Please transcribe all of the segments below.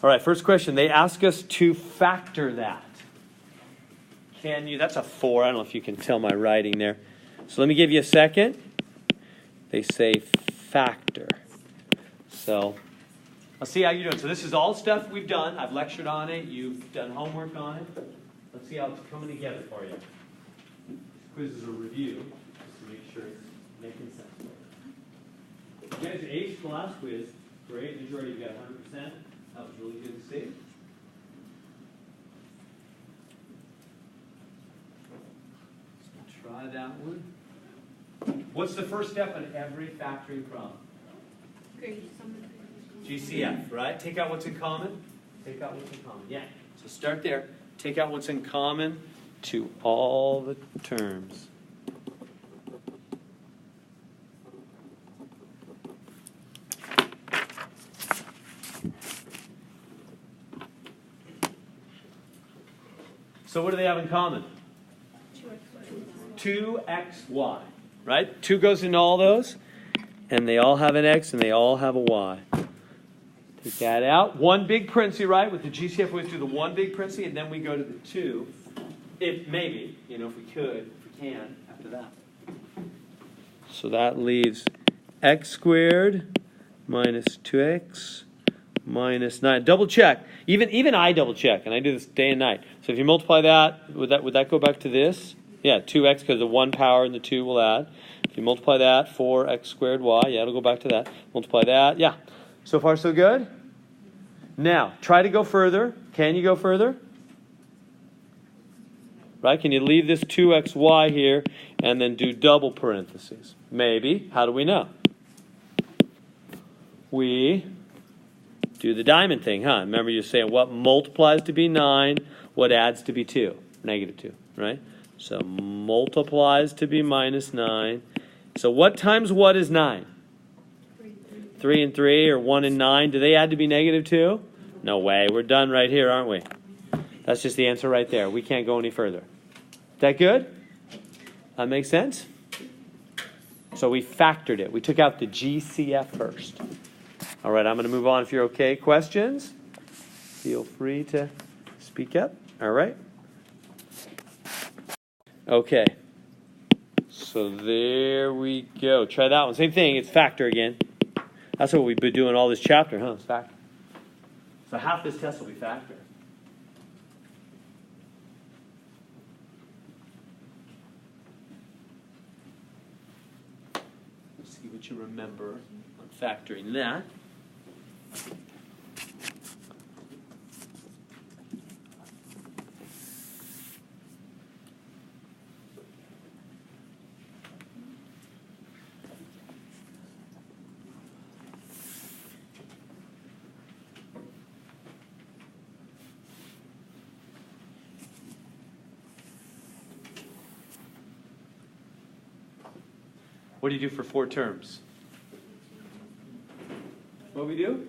All right, first question. They ask us to factor that. Can you? That's a 4. I don't know if you can tell my writing there. So let me give you a second. They say factor. So let's see how you're doing. So this is all stuff we've done. I've lectured on it. You've done homework on it. Let's see how it's coming together for you. This quiz is a review, just to make sure it's making sense for you. You guys aced the last quiz. Great. Majority of you got 100%. That was really good to see. Try that one. What's the first step in every factoring problem? GCF, right? Take out what's in common. Take out what's in common. Yeah. So start there. Take out what's in common to all the terms. So what do they have in common? 2xy, right? 2 goes into all those, and they all have an x, and they all have a y. Take that out. One big parenthesis, right? With the GCF, we always do the one big parenthesis, and then we go to the 2. If maybe, if we could, if we can, after that. So that leaves x squared minus 2x minus 9. Double check. Even I double check, and I do this day and night. So if you multiply that, would that go back to this? Yeah, 2x, because the 1 power and the 2 will add. If you multiply that, 4x squared y, yeah, it'll go back to that. Multiply that, yeah. So far, so good? Now, try to go further. Can you go further? Right? Can you leave this 2xy here and then do double parentheses? Maybe. How do we know? We do the diamond thing, huh? Remember you're saying what multiplies to be 9, what adds to be 2, negative 2, right? So multiplies to be minus 9. So what times what is 9? 3 and 3, or 1 and 9. Do they add to be negative 2? No way. We're done right here, aren't we? That's just the answer right there. We can't go any further. Is that good? That makes sense? So we factored it. We took out the GCF first. All right, I'm going to move on if you're okay. Questions? Feel free to speak up. All right. Okay. So there we go. Try that one. Same thing. It's factor again. That's what we've been doing all this chapter, huh? It's factor. So half this test will be factor. Let's see what you remember on factoring that. What do you do for 4 terms? What do we do?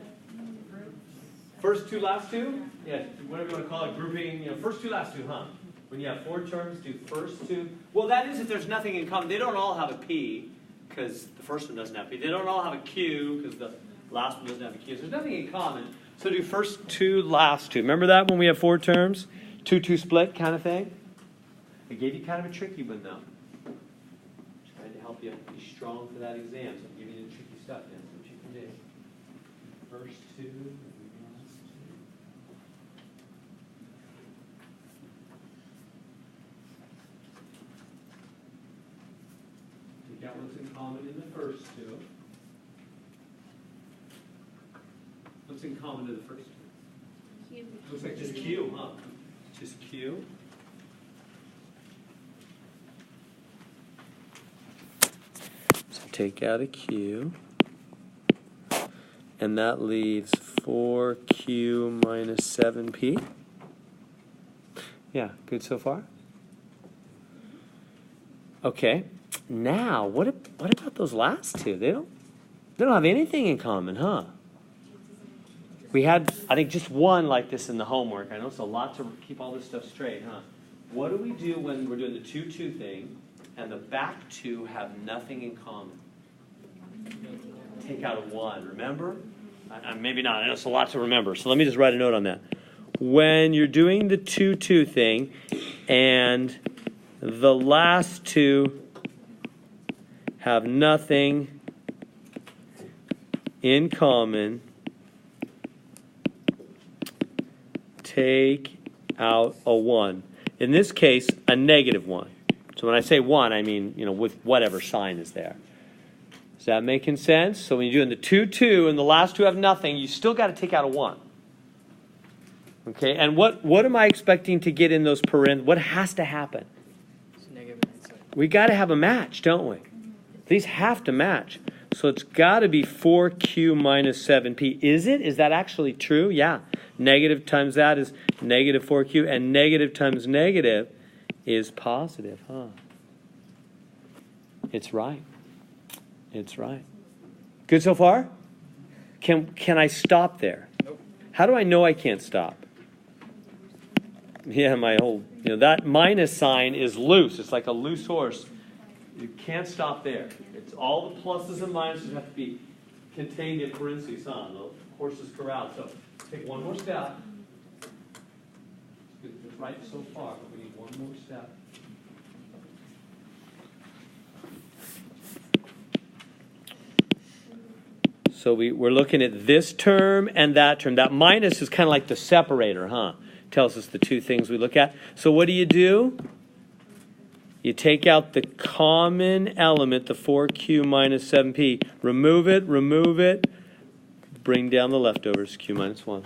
First 2, last 2? Yeah, whatever you want to call it, grouping. First 2, last 2, huh? When you have 4 terms, do first 2. Well, that is if there's nothing in common. They don't all have a P, because the first one doesn't have a P. They don't all have a Q, because the last one doesn't have a Q. So there's nothing in common. So do first 2, last 2. Remember that when we have 4 terms? 2-2 split kind of thing? I gave you kind of a tricky one, though. Trying to help you be strong for that exam. So I'm giving you the tricky stuff. That's what you can do. First 2, last 2. Take out what's in common in the first 2. What's in common to the first 2? Q. Looks like just Q, huh? Just Q. So take out a Q. And that leaves 4Q minus 7P. Yeah, good so far? Okay. Now, what about those last 2? They don't have anything in common, huh? We had, I think, just one like this in the homework. I know it's a lot to keep all this stuff straight, huh? What do we do when we're doing the 2-2 thing and the back 2 have nothing in common? Take out a 1, remember? Maybe not. I know it's a lot to remember. So let me just write a note on that. When you're doing the 2-2 thing and the last two have nothing in common, take out a 1. In this case, a negative 1. So when I say 1, I mean, with whatever sign is there. Is that making sense? So when you're doing the 2-2 and the last two have nothing, you still got to take out a 1. Okay, and what am I expecting to get in those parentheses? What has to happen? We got to have a match, don't we? These have to match. So it's got to be 4q minus 7p. Is it? Is that actually true? Yeah. Negative times that is negative 4q, and negative times negative is positive, huh? It's right. It's right. Good so far? Can I stop there? Nope. How do I know I can't stop? Yeah, my whole, that minus sign is loose. It's like a loose horse. You can't stop there. It's all the pluses and minuses have to be contained in parentheses, huh? The horse is corralled. So take one more step. It's right so far, but we need one more step. So we're looking at this term and that term. That minus is kind of like the separator, huh? Tells us the two things we look at. So what do? You take out the common element, the 4q minus 7p. Remove it. Bring down the leftovers, q minus 1.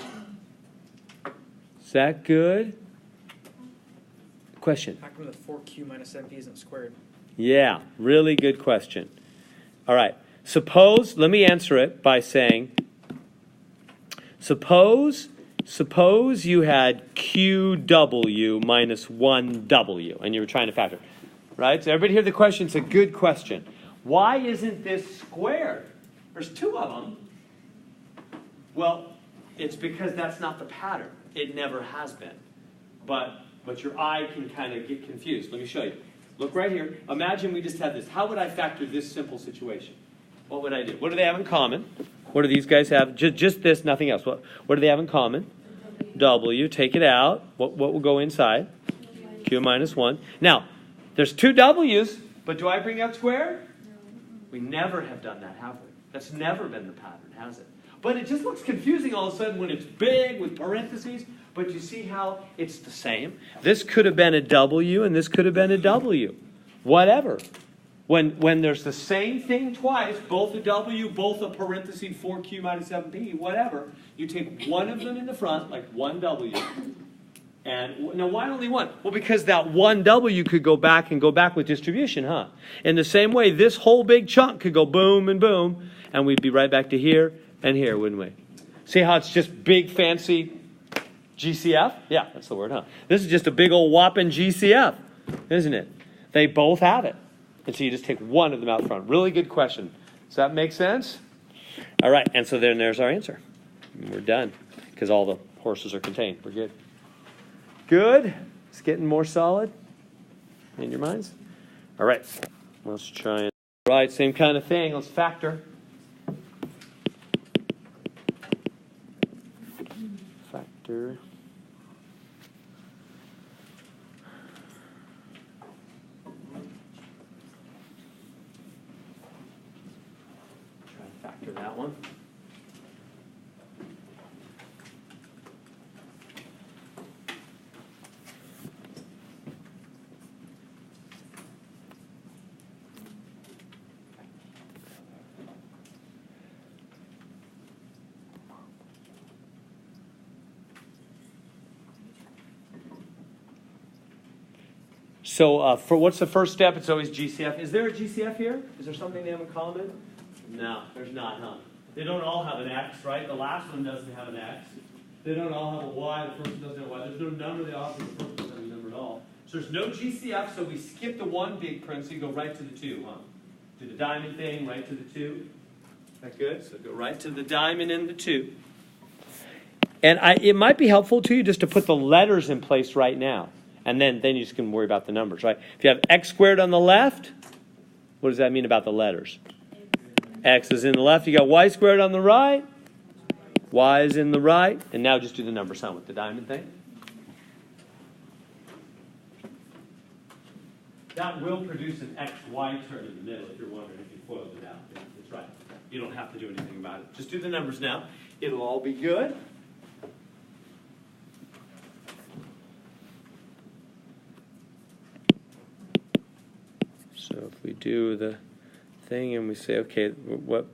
Is that good? Question? How come the 4q minus 7p isn't squared? Yeah, really good question. All right. Let me answer it by saying, suppose you had QW minus 1W, and you were trying to factor. Right? So everybody hear the question? It's a good question. Why isn't this squared? There's two of them. Well, it's because that's not the pattern. It never has been. But your eye can kind of get confused. Let me show you. Look right here. Imagine we just had this. How would I factor this simple situation? What would I do? What do they have in common? What do these guys have? Just this, nothing else. What do they have in common? W. Take it out. What will go inside? Q minus 1. Now, there's two W's, but do I bring out squared? No. We never have done that, have we? That's never been the pattern, has it? But it just looks confusing all of a sudden when it's big with parentheses. But you see how it's the same? This could have been a W, and this could have been a W. Whatever. When there's the same thing twice, both a W, both a parenthesis, 4q minus 7p, whatever, you take one of them in the front, like one W. And now, why only one? Well, because that one W could go back with distribution, huh? In the same way, this whole big chunk could go boom and boom, and we'd be right back to here and here, wouldn't we? See how it's just big, fancy GCF? Yeah, that's the word, huh? This is just a big old whopping GCF, isn't it? They both have it. And so you just take one of them out front. Really good question. Does that make sense? All right, and so then there's our answer. And we're done because all the horses are contained. We're good. Good? It's getting more solid in your minds? All right, let's try it. All right, same kind of thing. Let's factor. Factor. Factor that one. So for what's the first step? It's always GCF. Is there a GCF here? Is there something they have in common? No, there's not, huh? They don't all have an X, right? The last one doesn't have an X. They don't all have a Y. The first one doesn't have a Y. There's no number. The opposite. The first one doesn't have a number at all. So there's no GCF, so we skip the one big parenthesis, go right to the two, huh? Do the diamond thing, right to the two. Is that good? So go right to the diamond and the two. And it might be helpful to you just to put the letters in place right now. And then you just can worry about the numbers, right? If you have X squared on the left, what does that mean about the letters? X is in the left. You got Y squared on the right. y is in the right, and now just do the number sign with the diamond thing. That will produce an XY term in the middle if you're wondering if you FOILed it out. That's right. You don't have to do anything about it. Just do the numbers now. It'll all be good. So if we do the thing and we say, okay, what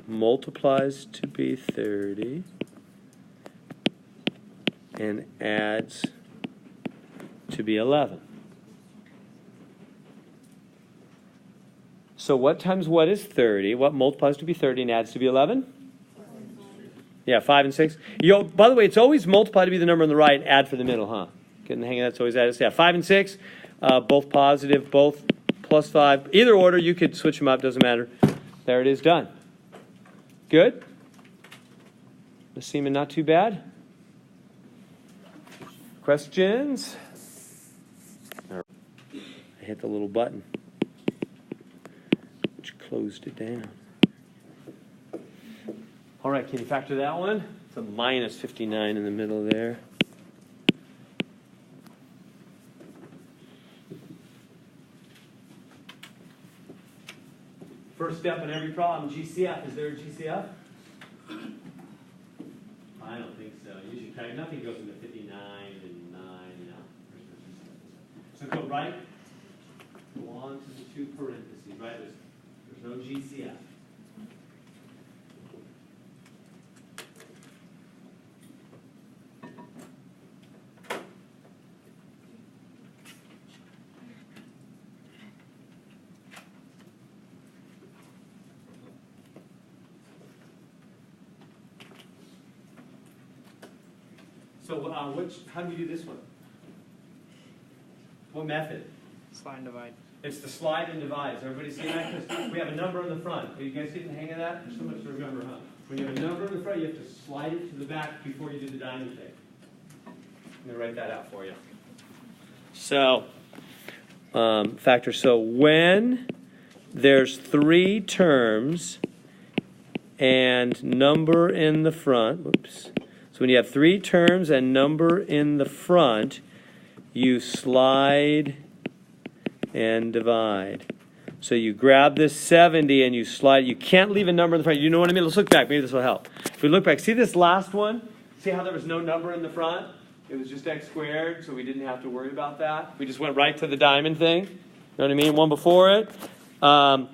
multiplies to be 30 and adds to be 11. So what times what is 30? What multiplies to be 30 and adds to be 11? Yeah, 5 and 6. By the way, it's always multiply to be the number on the right, add for the middle, huh? Getting the hang of that's always added. Yeah, 5 and 6, both positive, both plus 5. Either order, you could switch them up, doesn't matter. There it is, done. Good? This seeming not too bad? Questions? I hit the little button, which closed it down. All right, can you factor that one? It's a minus 59 in the middle there. First step in every problem, GCF. Is there a GCF? I don't think so. Usually nothing goes into 59 and 9. No. So go right, go on to the two parentheses, right? There's no GCF. So how do we do this one? What method? Slide and divide. It's the slide and divide. Does everybody see that? Because we have a number in the front. Are you guys getting the hang of that? There's so much to remember, huh? When you have a number in the front, you have to slide it to the back before you do the diamond thing. I'm going to write that out for you. So, factor. So when there's 3 terms and number in the front, whoops. So when you have 3 terms and number in the front, you slide and divide. So you grab this 70 and you slide. You can't leave a number in the front. You know what I mean? Let's look back. Maybe this will help. If we look back, see this last one? See how there was no number in the front? It was just x squared, so we didn't have to worry about that. We just went right to the diamond thing. You know what I mean? One before it. Well,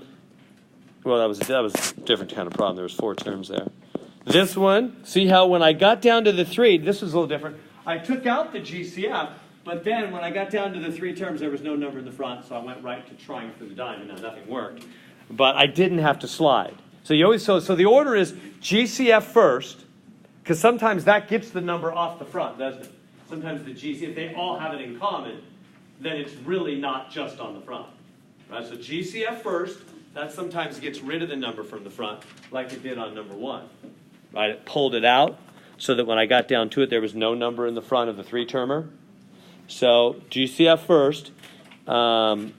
that was a different kind of problem. There was 4 terms there. This one, see how when I got down to the 3, this was a little different. I took out the GCF, but then when I got down to the 3 terms, there was no number in the front, so I went right to trying for the diamond. Now, nothing worked. But I didn't have to slide. So you always so the order is GCF first, because sometimes that gets the number off the front, doesn't it? Sometimes the GCF, if they all have it in common, then it's really not just on the front. Right? So GCF first, that sometimes gets rid of the number from the front, like it did on number 1. Right, it pulled it out so that when I got down to it, there was no number in the front of the 3-termer. So GCF first, and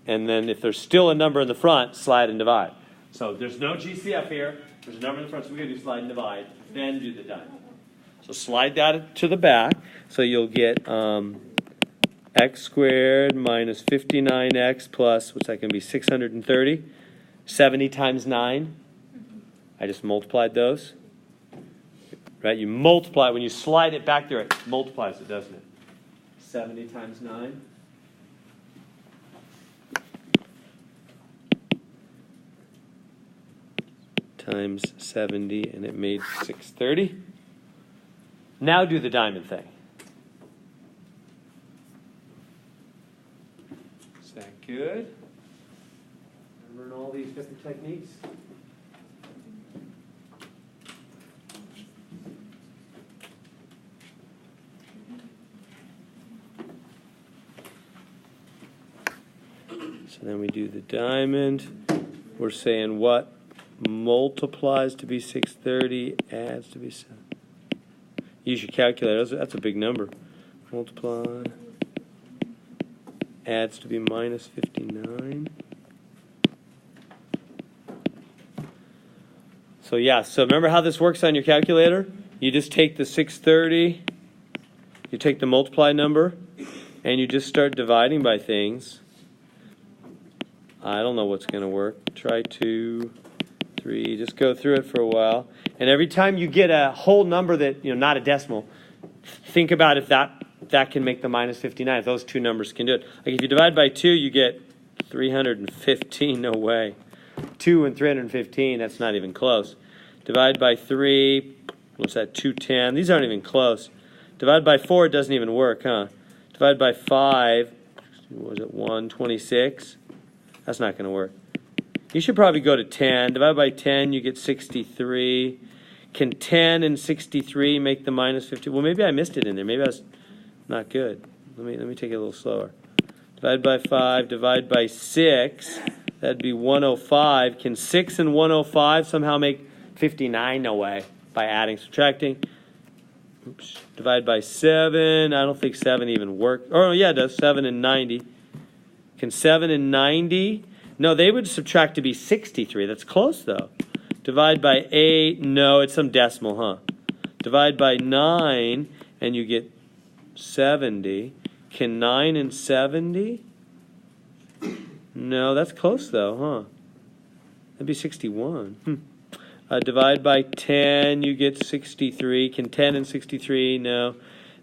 then if there's still a number in the front, slide and divide. So there's no GCF here. There's a number in the front, so we're going to do slide and divide, then do the diamond. So slide that to the back, so you'll get x squared minus 59x plus, what's that going to be, 630? 70 times 9. I just multiplied those. Right? You multiply. When you slide it back there, it multiplies it, doesn't it? 70 times 9. Times 70, and it made 630. Now do the diamond thing. Is that good? Learn all these different techniques. So then we do the diamond. We're saying what multiplies to be 630, adds to be 7. Use your calculator. That's a big number. Multiply. Adds to be minus 59. So yeah, so remember how this works on your calculator? You just take the 630, you take the multiply number, and you just start dividing by things. I don't know what's going to work. Try 2, 3, just go through it for a while. And every time you get a whole number that, not a decimal, think about if that can make the minus 59, if those two numbers can do it. Like if you divide by 2, you get 315, no way. 2 and 315, that's not even close. Divide by 3, what's that, 210? These aren't even close. Divide by 4, it doesn't even work, huh? Divide by 5, what was it, 126? That's not going to work. You should probably go to 10. Divide by 10, you get 63. Can 10 and 63 make the minus 50? Well, maybe I missed it in there. Maybe I was not good. Let me take it a little slower. Divide by 5, divide by 6. That'd be 105. Can 6 and 105 somehow make 59? No way. By adding, subtracting. Oops. Divide by 7. I don't think 7 even works. Oh, yeah, it does. 7 and 90. Can 7 and 90? No, they would subtract to be 63. That's close, though. Divide by 8. No, it's some decimal, huh? Divide by 9, and you get 70. Can 9 and 70? No, that's close, though, huh? That'd be 61. Divide by 10, you get 63. Can 10 and 63? No.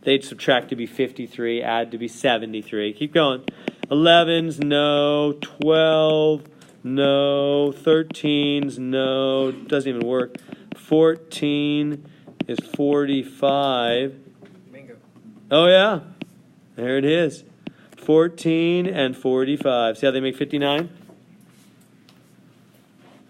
They'd subtract to be 53, add to be 73. Keep going. 11s, no. 12, no. 13s, no. Doesn't even work. 14 is 45. Bingo. Oh, yeah. There it is. 14 and 45. See how they make 59?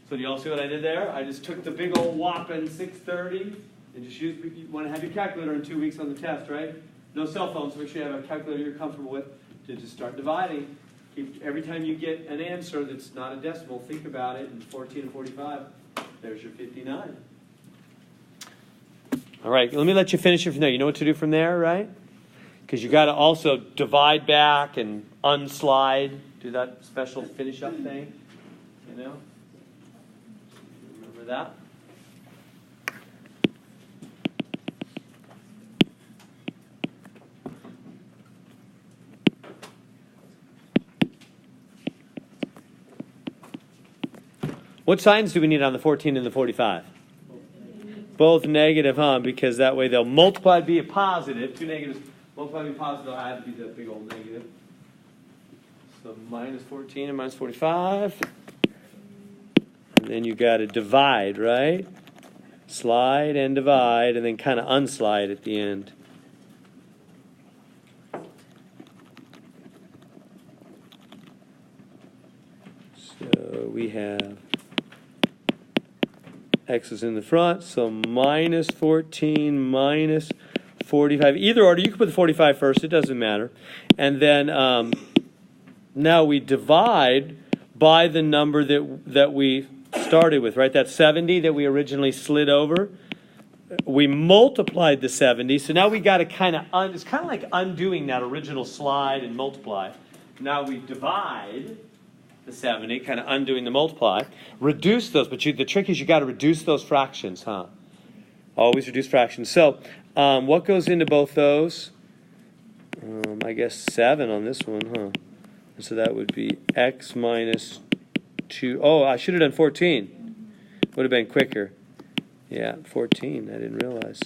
So do you all see what I did there? I just took the big old whopping 630 and just you want to have your calculator in 2 weeks on the test, right? No cell phones, so make sure you have a calculator you're comfortable with to just start dividing. Every time you get an answer that's not a decimal, think about it, and 14 and 45, there's your 59. All right, let me let you finish it from there. You know what to do from there, right? Because you got to also divide back and unslide, do that special finish up thing, Remember that? What signs do we need on the 14 and the 45? Both negative, huh? Because that way they'll multiply to be a positive. Two negatives multiply to be positive, they'll add to be the big old negative. So minus 14 and minus 45. And then you got to divide, right? Slide and divide, and then kind of unslide at the end. So we have x is in the front, so minus 14 minus 45. Either order, you can put the 45 first, it doesn't matter. And then now we divide by the number that we started with, right? That 70 that we originally slid over. We multiplied the 70, so now we got to kind of, it's kind of like undoing that original slide and multiply. Now we divide the 70, kind of undoing the multiply. Reduce those, but the trick is you got to reduce those fractions, huh? Always reduce fractions. So what goes into both those? I guess 7 on this one, huh? So that would be x minus 2. Oh, I should have done 14. Would have been quicker. Yeah, 14. I didn't realize.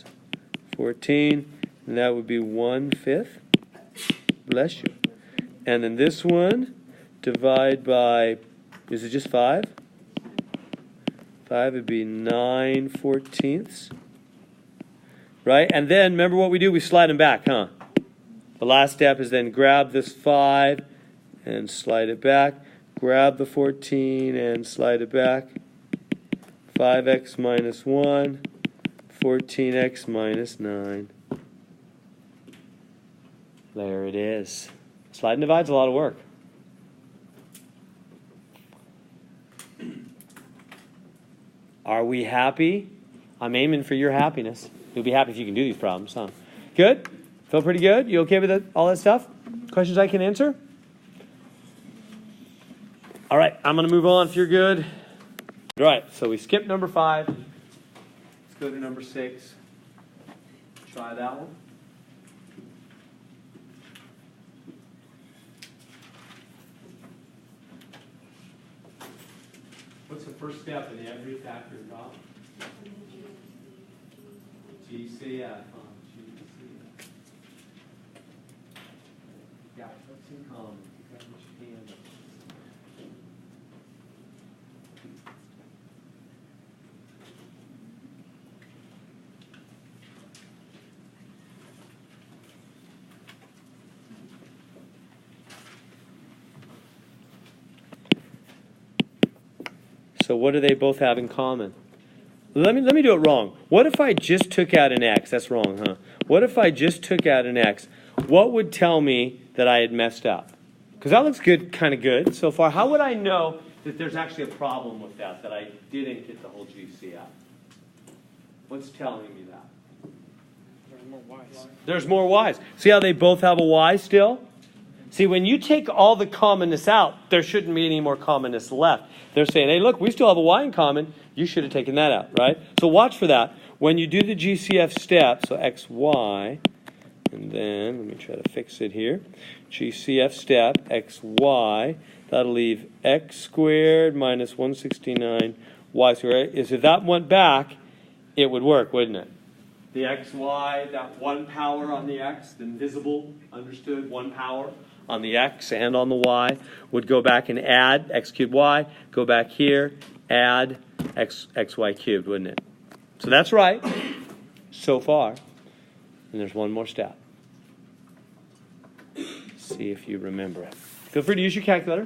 14, and that would be 1/5. Bless you. And then this one, divide by, is it just 5? 5 would be 9/14. Right? And then, remember what we do? We slide them back, huh? The last step is then grab this 5 and slide it back. Grab the 14 and slide it back. 5x minus 1, 14x minus 9. There it is. Slide and divide's a lot of work. Are we happy? I'm aiming for your happiness. You'll be happy if you can do these problems, huh? Good? Feel pretty good? You okay with all that stuff? Questions I can answer? All right, I'm going to move on if you're good. All right, so we skipped number 5. go to number 6. Try that one. What's the first step in every factor problem? GCF. Yeah, what's in common? You got what you can. So what do they both have in common? Let me do it wrong. What if I just took out an x? That's wrong, huh? What if I just took out an x? What would tell me that I had messed up? Because that looks good, kind of good so far. How would I know that there's actually a problem with that I didn't get the whole GCF? What's telling me that? There's more Y's. There's more y's. See how they both have a y still? See, when you take all the commonness out, there shouldn't be any more commonness left. They're saying, hey, look, we still have a y in common. You should have taken that out, right? So watch for that. When you do the GCF step, so xy, and then, let me try to fix it here. GCF step, xy, that'll leave x squared minus 169 y squared. If that went back, it would work, wouldn't it? The xy, that one power on the x, the invisible, understood, one power on the x and on the y, would go back and add x cubed y, go back here, add xy cubed, wouldn't it? So that's right, so far. And there's one more step. See if you remember it. Feel free to use your calculator.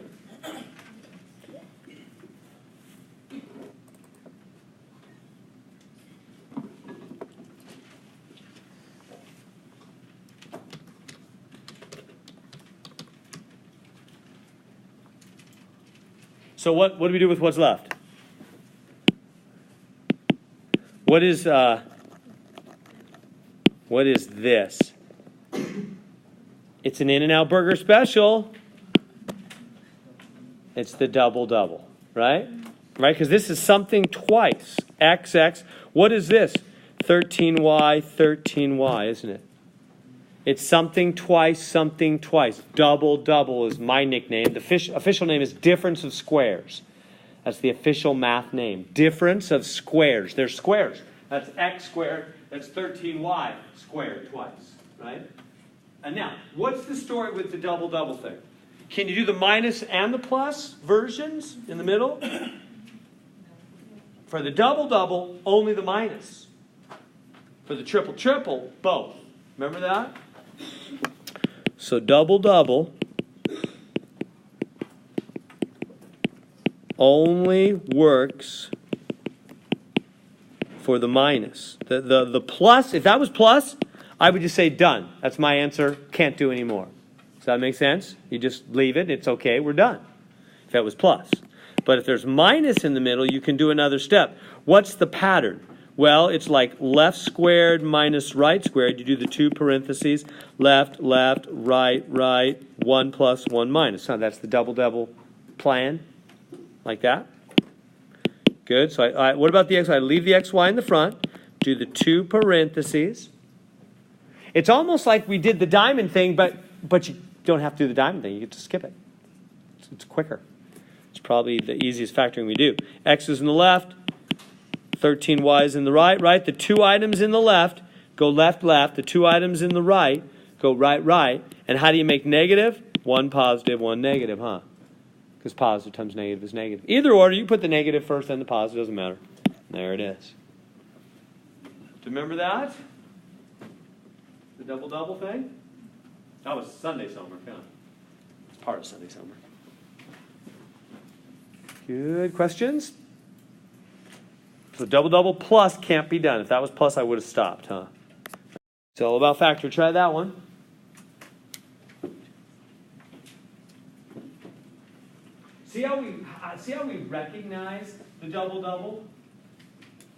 So what do we do with what's left? What is this? It's an In-N-Out Burger special. It's the double-double, right? Right, because this is something twice. XX. What is this? 13y, 13y, isn't it? It's something twice, something twice. Double-double is my nickname. The official name is difference of squares. That's the official math name. Difference of squares. They're squares. That's x squared. That's 13y squared twice, right? And now, what's the story with the double-double thing? Can you do the minus and the plus versions in the middle? For the double-double, only the minus. For the triple-triple, both. Remember that? So double-double only works for the minus. The plus, if that was plus, I would just say done. That's my answer. Can't do any more. Does that make sense? You just leave it. It's okay. We're done. If that was plus. But if there's minus in the middle, you can do another step. What's the pattern? Well, it's like left squared minus right squared. You do the two parentheses. Left, left, right, right. 1 plus 1 minus. So that's the double-double plan. Like that. Good. So what about the xy? I leave the xy in the front. Do the two parentheses. It's almost like we did the diamond thing, but you don't have to do the diamond thing. You get to skip it. It's quicker. It's probably the easiest factoring we do. X is in the left. 13y is in the right, right? The two items in the left go left, left. The two items in the right go right, right. And how do you make negative? One positive, one negative, huh? Because positive times negative is negative. Either order, you put the negative first, then the positive, doesn't matter. There it is. Do you remember that? The double-double thing? That was Sunday's homework, huh? It's part of Sunday's homework. Good questions? So double-double plus can't be done. If that was plus, I would have stopped, huh? It's all about factor. Try that one. See how we recognize the double-double?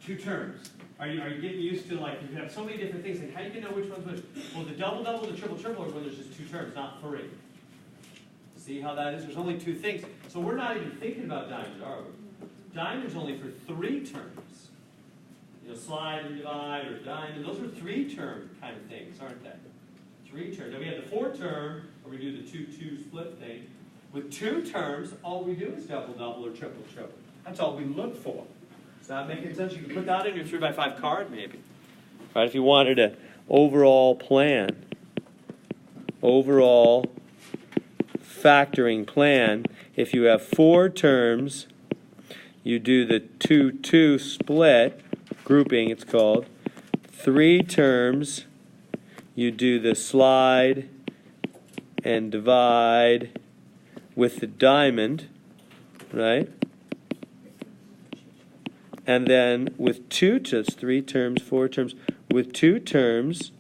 Two terms. Are you getting used to, like, you have so many different things, like how do you know which one's which? Well, the double-double, the triple-triple is when there's just two terms, not three. See how that is? There's only two things. So we're not even thinking about diamonds, are we? Diamonds only for three terms. slide and divide or diamond. Those are 3-term kind of things, aren't they? 3 terms. Then we have the 4-term, where we do the 2-2 split thing. With 2 terms, all we do is double, double, or triple, triple. That's all we look for. Is that making sense? You can put that in your 3x5 card, maybe. Right? If you wanted an overall plan, overall factoring plan, if you have 4 terms, you do the 2-2 split, grouping it's called. 3 terms, you do the slide and divide with the diamond, right? And then with 2 terms, 3 terms, 4 terms, with 2 terms,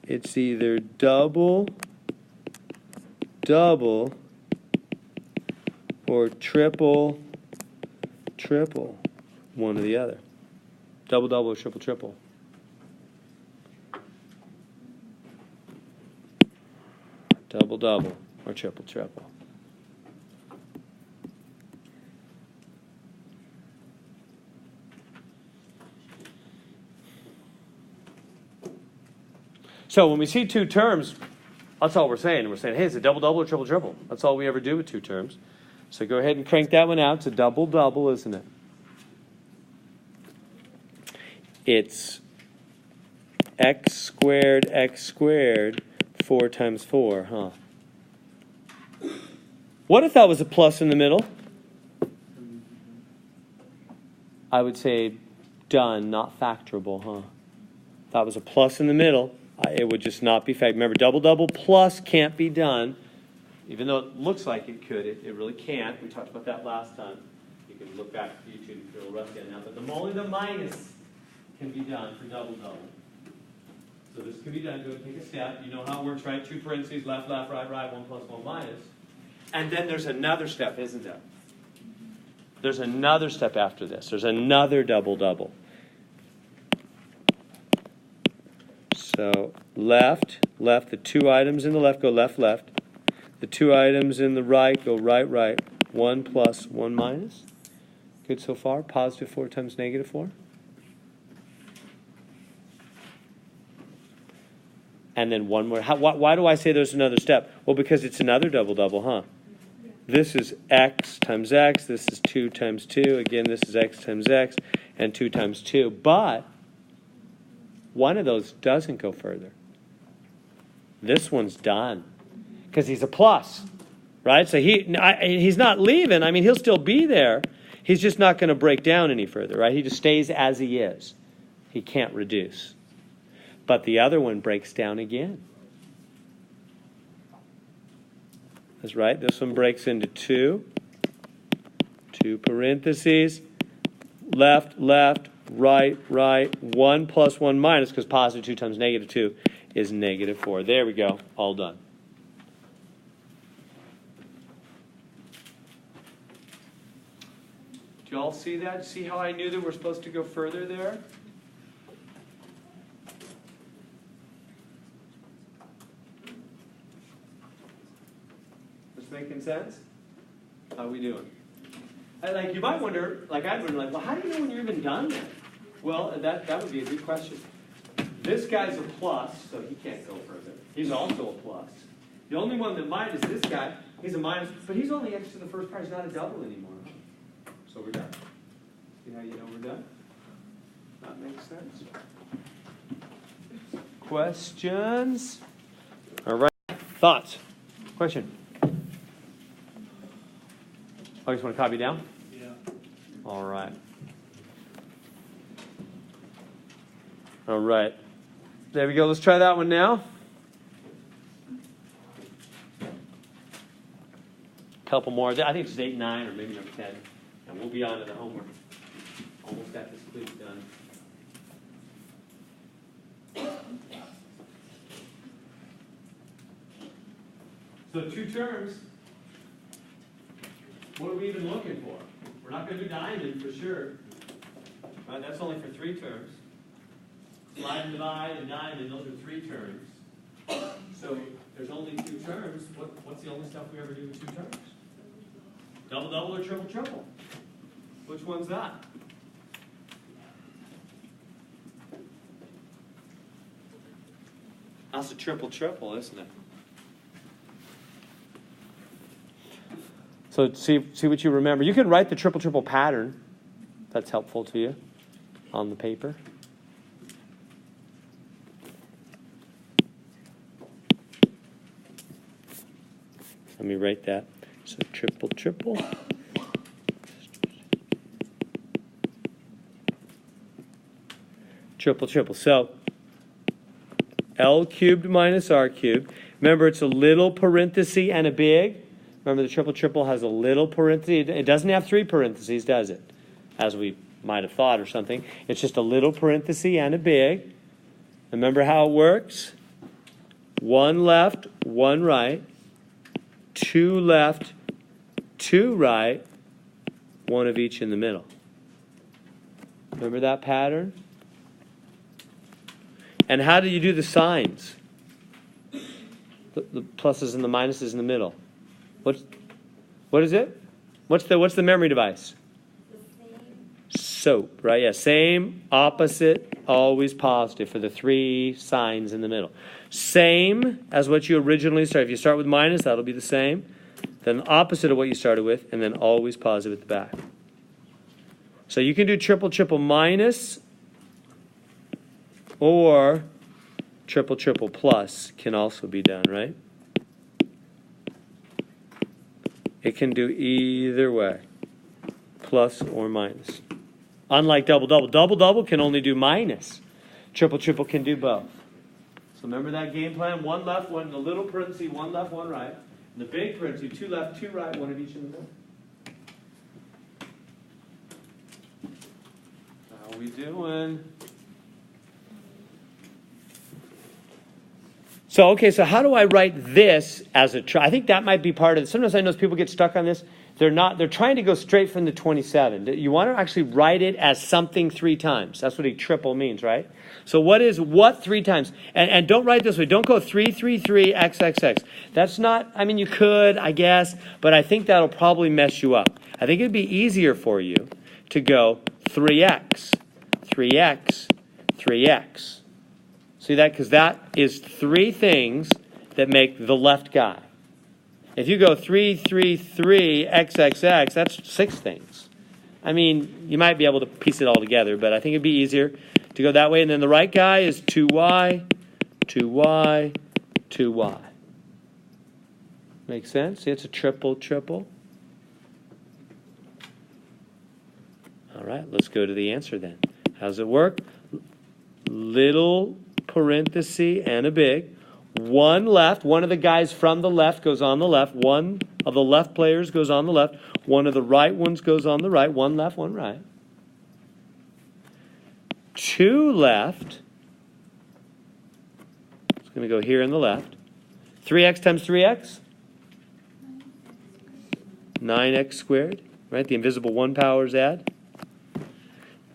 it's either double, double, or triple, triple, one or the other. Double, double, or triple, triple. Double, double, or triple, triple. So when we see 2 terms, that's all we're saying. We're saying, hey, it's a double, double, or triple, triple. That's all we ever do with 2 terms. So go ahead and crank that one out. It's a double, double, isn't it? It's x squared, 4 times 4, huh? What if that was a plus in the middle? I would say done, not factorable, huh? If that was a plus in the middle, it would just not be factorable. Remember, double, double plus can't be done. Even though it looks like it could, it really can't. We talked about that last time. You can look back at YouTube if you're a little rusty on that. But only the minus can be done for double, double. So this can be done. Go take a step. You know how it works, right? 2 parentheses, left, left, right, right, 1 plus 1 minus. And then there's another step, isn't there? There's another step after this. There's another double, double. So left, left. The 2 items in the left go left, left. The 2 items in the right go right, right. 1 plus 1 minus. Good so far? Positive 4 times negative 4. And then one more. Why do I say there's another step? Well, because it's another double, double, huh? This is x times x. This is 2 times 2. Again, this is x times x. And 2 times 2. But one of those doesn't go further. This one's done. Because he's a plus, right? So he's not leaving. I mean, he'll still be there. He's just not going to break down any further, right? He just stays as he is. He can't reduce. But the other one breaks down again. That's right. This one breaks into 2. 2 parentheses. Left, left, right, right. 1 plus 1 minus, because positive 2 times negative 2 is negative 4. There we go. All done. Do you all see that? See how I knew that we're supposed to go further there? This making sense? How are we doing? Like, you might wonder, like I'd wonder, like, well, how do you know when you're even done then? Well, that would be a good question. This guy's a plus, so he can't go further. He's also a plus. The only one that might is this guy. He's a minus, but he's only x to the first power. He's not a double anymore. So we're done. See how you know we're done? That makes sense. Questions? All right. Thoughts? Question? Oh, you just want to copy down? Yeah. All right. All right. There we go. Let's try that one now. Couple more. I think it's 8, 9, or maybe number 10. And we'll be on to the homework. Almost got this quiz done. So 2 terms. What are we even looking for? We're not going to do diamond for sure. Right, that's only for 3 terms. Slide and divide and diamond, those are 3 terms. So there's only 2 terms. What's the only stuff we ever do with 2 terms? Double, double, or triple, triple? Which one's that? That's a triple, isn't it? So see what you remember. You can write the triple pattern. That's helpful to you on the paper. Let me write that. So triple. Triple. So L cubed minus R cubed. Remember, it's a little parenthesis and a big. Remember, the triple has a little parenthesis. It doesn't have 3 parentheses, does it? As we might have thought or something. It's just a little parenthesis and a big. Remember how it works? 1 left, 1 right. 2 left, 2 right. 1 of each in the middle. Remember that pattern? And how do you do the signs? The pluses and the minuses in the middle. What is it? What's the memory device? SOAP, right? Yeah, same, opposite, always positive for the 3 signs in the middle. Same as what you originally started. If you start with minus, that'll be the same. Then opposite of what you started with, and then always positive at the back. So you can do triple minus, or triple plus can also be done, right? It can do either way, plus or minus. Unlike double can only do minus. Triple can do both. So remember that game plan? 1 left, 1 in the little parenthesis, 1 left, 1 right. In the big parenthesis, 2 left, 2 right, 1 of each in the middle. How we doing? So, okay, so how do I write this as a I think that might be part of it. Sometimes I know people get stuck on this. They're trying to go straight from the 27. You want to actually write it as something 3 times. That's what a triple means, right? So what 3 times? And don't write this way. Don't go 3, XXX. That's not, I mean, you could, I guess, but I think that'll probably mess you up. I think it'd be easier for you to go 3x, 3x, 3x. See that? Because that is 3 things that make the left guy. If you go 3, XXX, that's 6 things. I mean, you might be able to piece it all together, but I think it'd be easier to go that way. And then the right guy is 2y, 2y, 2y. Make sense? See, it's a triple. All right, let's go to the answer then. How does it work? Little parenthesis and a big. 1 left. 1 of the guys from the left goes on the left. 1 of the left players goes on the left. 1 of the right ones goes on the right. 1 left, 1 right. 2 left. It's going to go here in the left. 3x times 3x? 9x squared. Right? The invisible 1 powers add.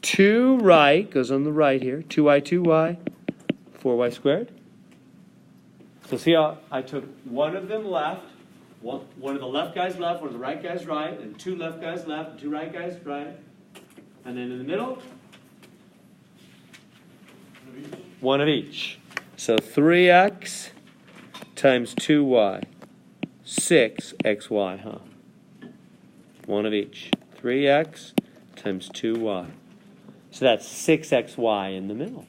2 right goes on the right here. 2y, 2y. 4y squared. So see how I took 1 of them left, one of the left guys left, 1 of the right guys right, and 2 left guys left, and 2 right guys right. And then in the middle, 1 of each. So 3x times 2y. 6xy, huh? 1 of each. 3x times 2y. So that's 6xy in the middle.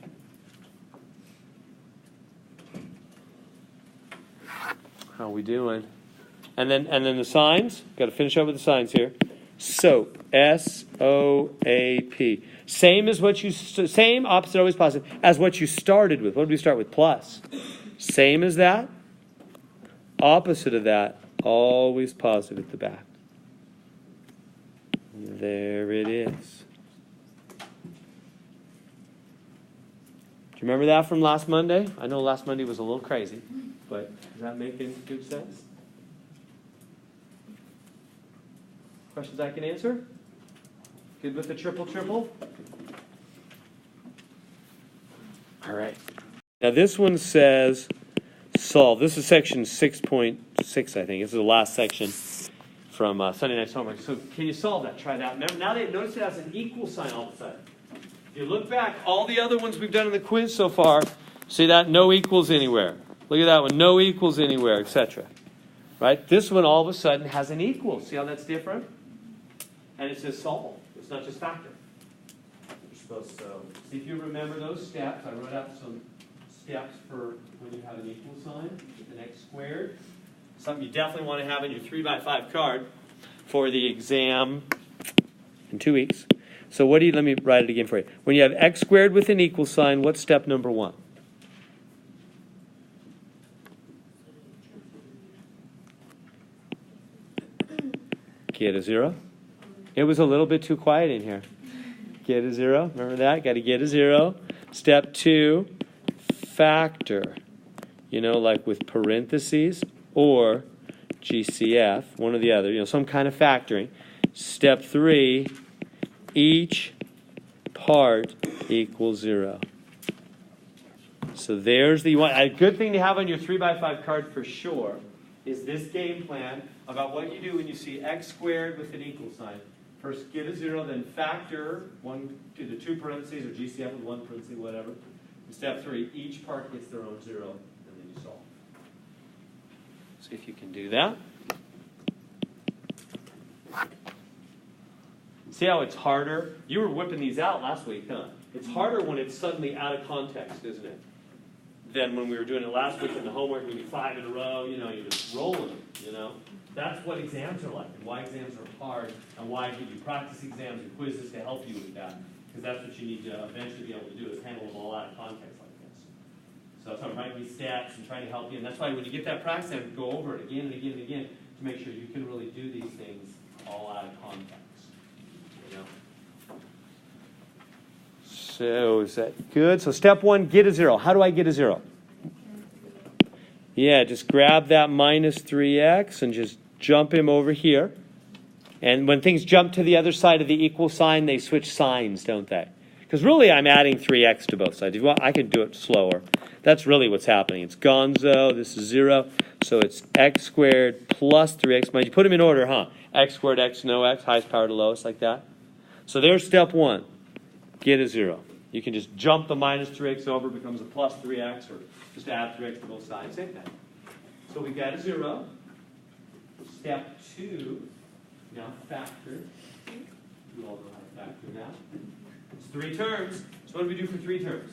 How are we doing? And then the signs. Got to finish up with the signs here. SOAP. SOAP. Same as what you same opposite always positive as what you started with. What did we start with? Plus. Same as that. Opposite of that. Always positive at the back. There it is. Do you remember that from last Monday? I know last Monday was a little crazy. But does that make any good sense? Questions I can answer? Good with the triple? All right. Now this one says solve. This is section 6.6, I think. This is the last section from Sunday night's homework. So can you solve that? Try that. Remember, now notice it has an equal sign all of a sudden. If you look back, all the other ones we've done in the quiz so far, see that? No equals anywhere. Look at that one. No equals anywhere, etc. Right? This one all of a sudden has an equal. See how that's different? And it says solve. It's not just factor. You're supposed to see if you remember those steps. I wrote out some steps for when you have an equal sign with an x squared. Something you definitely want to have in your 3x5 card for the exam in 2 weeks. So what do you, let me write it again for you. When you have x squared with an equal sign, what's step number 1? Get a 0. It was a little bit too quiet in here. Get a 0. Remember that? Got to get a 0. Step 2, factor. You know, like with parentheses or GCF, one or the other. You know, some kind of factoring. Step 3, each part equals 0. So there's the one. A good thing to have on your 3x5 card for sure is this game plan about what you do when you see x squared with an equal sign. First get a 0, then factor one to the 2 parentheses or GCF with 1 parenthesis, whatever. And step 3, each part gets their own 0, and then you solve. See if you can do that. See how it's harder? You were whipping these out last week, huh? It's harder when it's suddenly out of context, isn't it? Than when we were doing it last week in the homework, when you 5 in a row, you know, you're just rolling them, you know? That's what exams are like, and why exams are hard, and why I give you practice exams and quizzes to help you with that. Because that's what you need to eventually be able to do, is handle them all out of context like this. So I'm writing these steps and trying to help you, and that's why when you get that practice, I go over it again and again and again to make sure you can really do these things all out of context. You know? So is that good? So step 1, get a 0. How do I get a 0? Yeah, just grab that minus 3x and just jump him over here. And when things jump to the other side of the equal sign, they switch signs, don't they? Because really I'm adding 3x to both sides. If you want, I can do it slower. That's really what's happening. It's gonzo, this is 0. So it's x squared plus 3x. Mind you, put them in order, huh? X squared, x, no x, highest power to lowest, like that. So there's step 1. Get a 0. You can just jump the minus 3x over, it becomes a plus 3x, or just add 3x to both sides. Same thing. So we got a 0. Step 2, now factor. You all know how to factor now. It's 3 terms. So what do we do for 3 terms?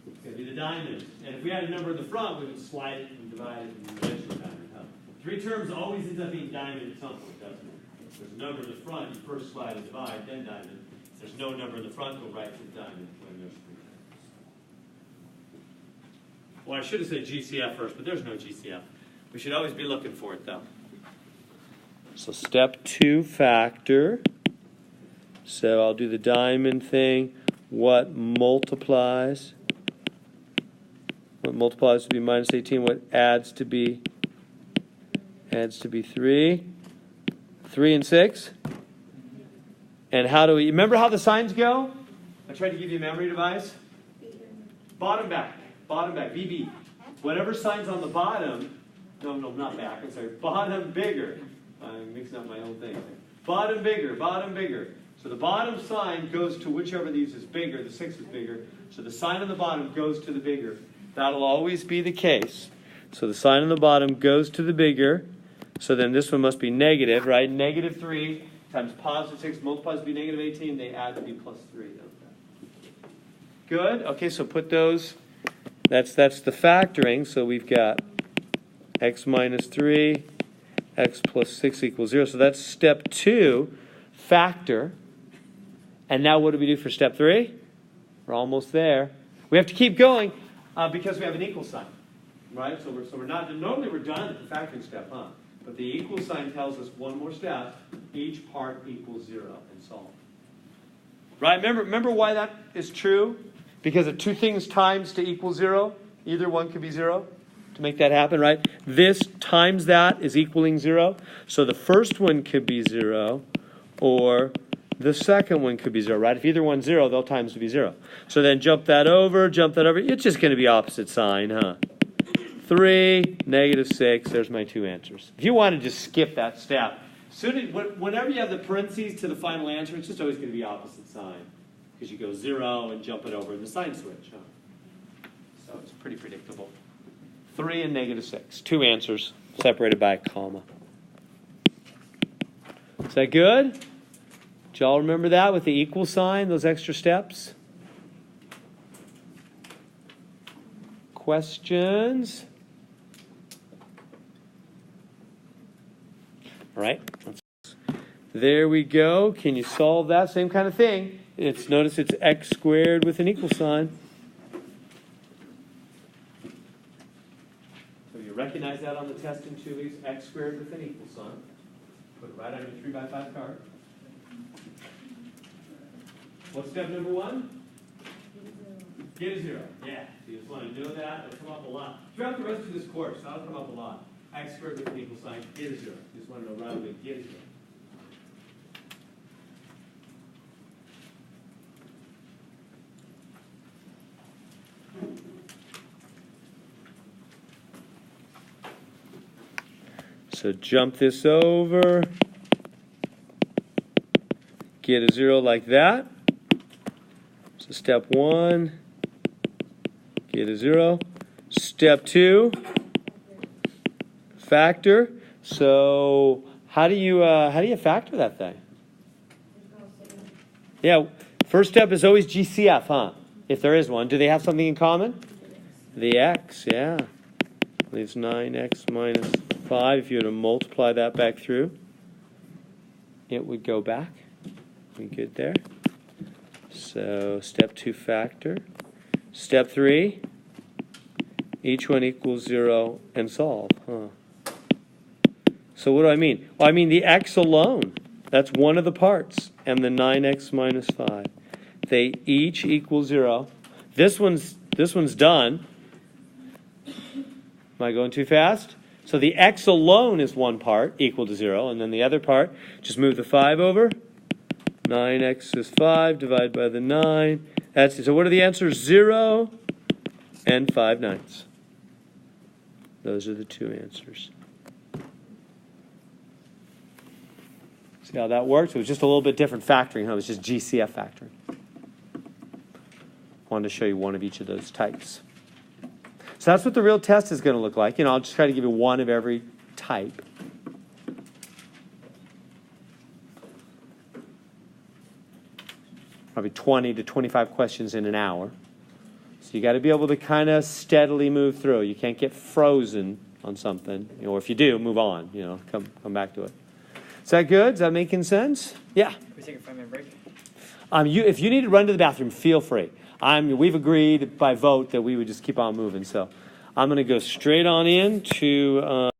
It's going to be the diamond. And if we had a number in the front, we would slide it and divide it and eventually diamond. 3 terms always ends up being diamond at some point, doesn't it? If there's a number in the front, you first slide and divide, then diamond. If there's no number in the front, go right to the diamond when there's 3 terms. Well, I should have said GCF first, but there's no GCF. We should always be looking for it, though. So step 2, factor. So I'll do the diamond thing. What multiplies? What multiplies to be minus 18? What adds to be? Adds to be 3. 3 and 6. And how do we, remember how the signs go? I tried to give you a memory device. Bottom back, BB. Whatever sign's on the bottom, no, not back, I'm sorry, bottom bigger. I'm mixing up my own thing. Bottom bigger. So the bottom sign goes to whichever of these is bigger, the 6 is bigger. So the sign on the bottom goes to the bigger. That'll always be the case. So the sign on the bottom goes to the bigger. So then this one must be negative, right? Negative 3 times positive 6 multiplies to be negative 18. They add to be plus 3, don't they? Good. Okay, so put those. That's the factoring. So we've got x minus 3, x plus 6 equals 0. So that's step 2, factor. And now what do we do for step 3? We're almost there. We have to keep going because we have an equal sign, right? So we're not, normally we're done at the factoring step, huh? But the equal sign tells us one more step. Each part equals 0 and solve. Right? Remember why that is true? Because of 2 things times to equal 0. Either one could be 0 to make that happen, right? This times that is equaling 0. So the first one could be 0, or the second one could be 0, right? If either one's 0, they'll times to be 0. So then jump that over. It's just going to be opposite sign, huh? 3, -6. There's my two answers. If you want to just skip that step, whenever you have the parentheses to the final answer, it's just always going to be opposite sign. Because you go 0 and jump it over in the sign switch. Huh? So it's pretty predictable. 3 and -6. Two answers separated by a comma. Is that good? Did y'all remember that with the equal sign, those extra steps? Questions? All right. There we go. Can you solve that? Same kind of thing. Notice it's x squared with an equal sign. So you recognize that on the test in 2 weeks, x squared with an equal sign. Put it right on your 3x5 card. What's step number 1? Get a 0. Yeah. So you just want to know that. It'll come up a lot. Throughout the rest of this course, that'll come up a lot. X squared with an equal sign, get a 0. You just want to know right away, get a 0. So jump this over, get a 0 like that. So step 1, get a 0. Step 2, factor. So how do you factor that thing? Yeah, first step is always GCF, huh? If there is one. Do they have something in common? The x, yeah. Leaves 9x minus 5. If you were to multiply that back through, it would go back. We good there? So step 2 factor. Step 3, each one equals 0 and solve. Huh. So what do I mean? Well, I mean the x alone. That's one of the parts. And the 9x minus 5. They each equal 0. This one's done. Am I going too fast? So the x alone is one part, equal to 0. And then the other part, just move the 5 over. 9x is 5, divided by the 9. That's it. So what are the answers? 0 and 5/9. Those are the two answers. See how that works? It was just a little bit different factoring. Huh? It was just GCF factoring. Wanted to show you one of each of those types. So that's what the real test is going to look like. I'll just try to give you one of every type. Probably 20 to 25 questions in an hour. So you got to be able to kind of steadily move through. You can't get frozen on something. Or if you do, move on. Come back to it. Is that good? Is that making sense? Yeah. Can we take a 5-minute break? If you need to run to the bathroom, feel free. We've agreed by vote that we would just keep on moving. So I'm going to go straight on in to